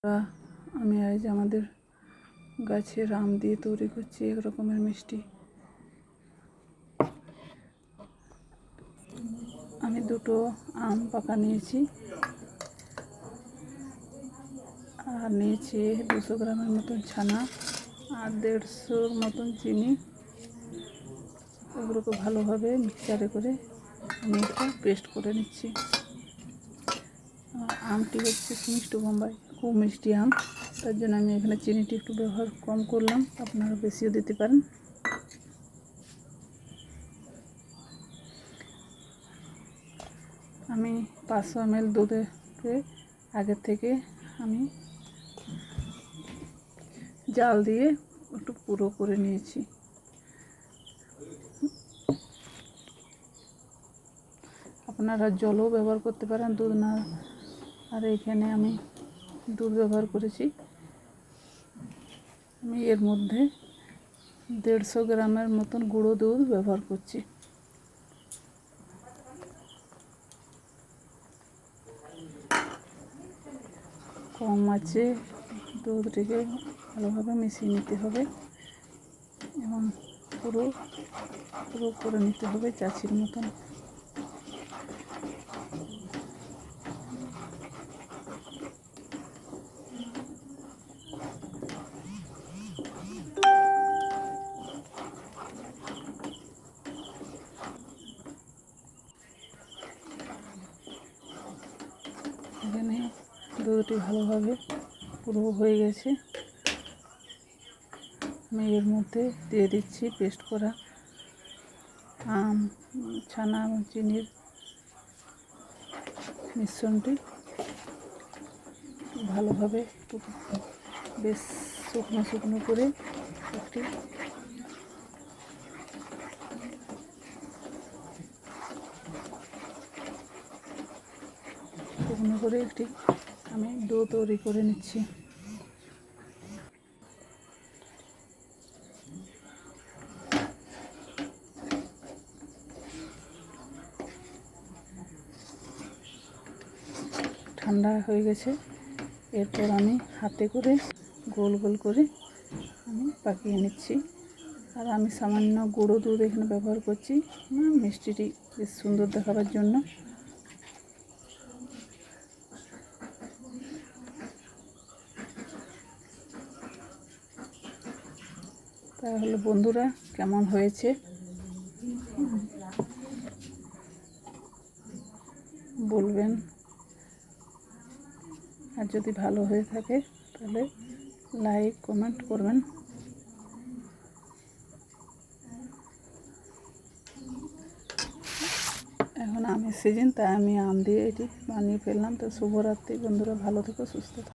আমি আজ আমাদের গাছের আম দিয়ে তৈরি করছি এক রকমের মিষ্টি। আমি দুটো আম পাকা নিয়েছি আর নিয়েছি 200 গ্রামের মতন ছানা আর 150 মতন চিনি। এগুলোকে ভালোভাবে মিক্সচারে করে আমি একটা পেস্ট করে নিচ্ছি। আমটি হচ্ছে মিষ্টি বোম্বাই, খুব মিষ্টি আম, তার জন্য আমি এখানে চিনিটি একটু ব্যবহার কম করলাম, আপনারা বেশিও দিতে পারেন। আমি 500 ml দুধকে আগে থেকে আমি জাল দিয়ে একটু পুরো করে নিয়েছি। আপনারা জলও ব্যবহার করতে পারেন, দুধ না। আর এখানে আমি দুধ ব্যবহার করেছি। আমি এর মধ্যে 150 গ্রামের মতন গুঁড়ো দুধ ব্যবহার করছি। কম আঁচে দুধটিকে ভালোভাবে মিশিয়ে নিতে হবে এবং পুরো করে নিতে হবে চাচির মতন। এখানে দুধটি ভালোভাবে পুরো হয়ে গেছে। আমি এর মধ্যে দিয়ে দিচ্ছি পেস্ট করা আম, ছানা এবং চিনির মিশ্রণটি। ভালোভাবে বেশ শুকনো শুকনো করে একটি আমি ডো তৈরি করে নিচ্ছি। ঠান্ডা হয়ে গেছে, এরপর আমি হাতে করে গোল গোল করে আমি পাকিয়ে নিচ্ছি। আর আমি সামান্য গুঁড়ো দুধ এখানে ব্যবহার করছি মিষ্টিটি বেশ সুন্দর দেখাবার জন্য। তাহলে বন্ধুরা, কেমন হয়েছে বলবেন, আর যদি ভালো হয়ে থাকে তাহলে লাইক কমেন্ট করবেন। এখন আমের সিজন, তাই আমি আম দিয়ে এটি বানিয়ে ফেললাম। তো শুভরাত্রি বন্ধুরা, ভালো থেকো, সুস্থ থাকো।